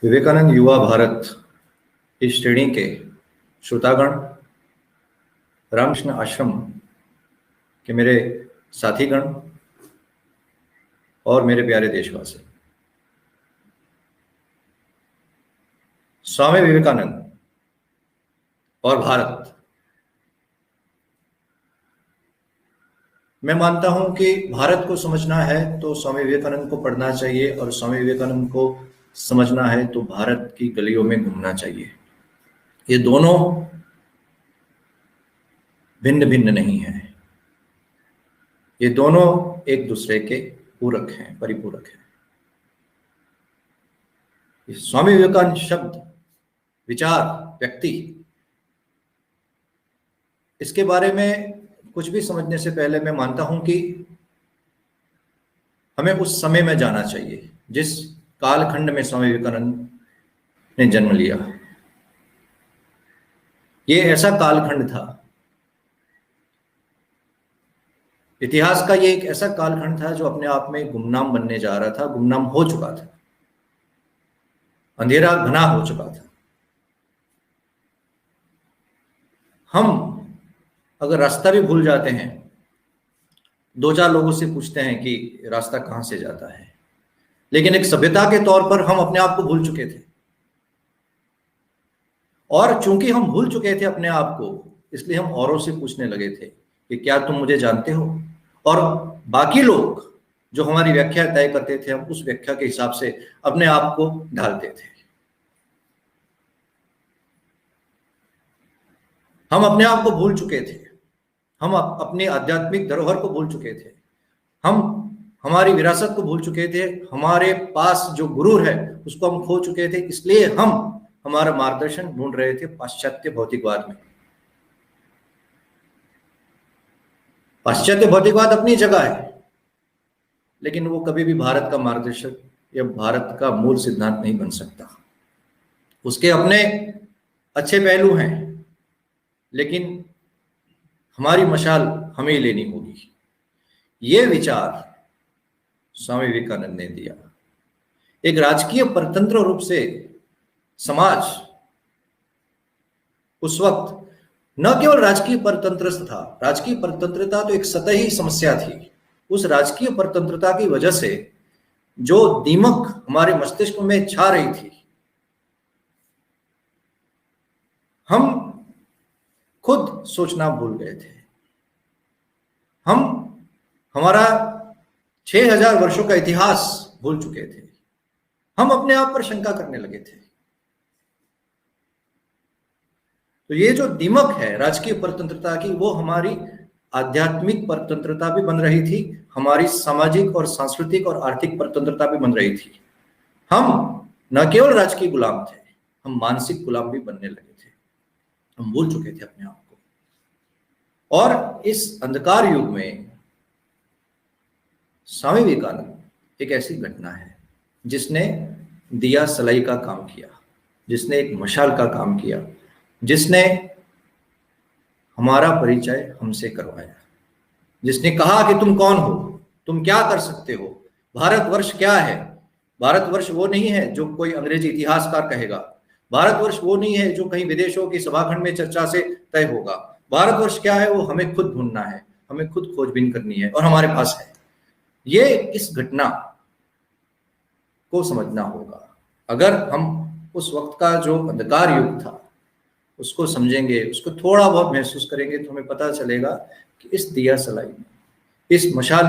विवेकानंद युवा भारत इस श्रेणी के श्रोतागण, रामकृष्ण आश्रम के मेरे साथीगण और मेरे प्यारे देशवासी, स्वामी विवेकानंद और भारत। मैं मानता हूं कि भारत को समझना है तो स्वामी विवेकानंद को पढ़ना चाहिए, और स्वामी विवेकानंद को समझना है तो भारत की गलियों में घूमना चाहिए। ये दोनों भिन्न भिन्न नहीं हैं, ये दोनों एक दूसरे के पूरक हैं, परिपूरक हैं। स्वामी विवेकानंद शब्द, विचार, व्यक्ति, इसके बारे में कुछ भी समझने से पहले मैं मानता हूं कि हमें उस समय में जाना चाहिए जिस कालखंड में स्वामी विवेकानंद ने जन्म लिया। ये ऐसा कालखंड था, इतिहास का ये एक ऐसा कालखंड था जो अपने आप में गुमनाम बनने जा रहा था, गुमनाम हो चुका था, अंधेरा घना हो चुका था। हम अगर रास्ता भी भूल जाते हैं, दो चार लोगों से पूछते हैं कि रास्ता कहां से जाता है, लेकिन एक सभ्यता के तौर पर हम अपने आप को भूल चुके थे। और चूंकि हम भूल चुके थे अपने आप को, इसलिए हम औरों से पूछने लगे थे कि क्या तुम मुझे जानते हो, और बाकी लोग जो हमारी व्याख्या तय करते थे, हम उस व्याख्या के हिसाब से अपने आप को ढालते थे। हम अपने आप को भूल चुके थे, हम अपनी आध्यात्मिक धरोहर को भूल चुके थे, हम हमारी विरासत को भूल चुके थे, हमारे पास जो गुरु है उसको हम खो चुके थे। इसलिए हम हमारा मार्गदर्शन ढूंढ रहे थे पाश्चात्य भौतिकवाद में। पाश्चात्य भौतिकवाद अपनी जगह है, लेकिन वो कभी भी भारत का मार्गदर्शक या भारत का मूल सिद्धांत नहीं बन सकता। उसके अपने अच्छे पहलू हैं, लेकिन हमारी मशाल हमें ही लेनी होगी। ये विचार स्वामी विवेकानंद ने दिया। एक राजकीय परतंत्र रूप से समाज उस वक्त न केवल राजकीय परतंत्र था, राजकीय परतंत्रता तो एक सतही समस्या थी। उस राजकीय परतंत्रता की वजह से जो दीमक हमारे मस्तिष्क में छा रही थी, हम खुद सोचना भूल गए थे। हम हमारा 6000 वर्षों का इतिहास भूल चुके थे। हम अपने आप पर शंका करने लगे थे। तो ये जो दीमक है राजकीय परतंत्रता की, वो हमारी आध्यात्मिक परतंत्रता भी बन रही थी, हमारी सामाजिक और सांस्कृतिक और आर्थिक परतंत्रता भी बन रही थी। हम न केवल राजकीय गुलाम थे, हम मानसिक गुलाम भी बनने लगे थे। हम भूल चुके थे अपने आप को। और इस अंधकार युग में स्वामी विवेकानंद एक ऐसी घटना है जिसने दिया सलाई का काम किया, जिसने एक मशाल का काम किया, जिसने हमारा परिचय हमसे करवाया, जिसने कहा कि तुम कौन हो, तुम क्या कर सकते हो, भारतवर्ष क्या है। भारतवर्ष वो नहीं है जो कोई अंग्रेजी इतिहासकार कहेगा, भारतवर्ष वो नहीं है जो कहीं विदेशों की सभाखंड में चर्चा से तय होगा। भारतवर्ष क्या है वो हमें खुद ढूंढना है, हमें खुद खोजबीन करनी है, और हमारे पास है। ये इस घटना को समझना होगा। अगर हम उस वक्त का जो अंधकार युग था उसको समझेंगे, उसको थोड़ा बहुत महसूस करेंगे, तो हमें पता चलेगा कि इस दिया सलाई में, इस मशाल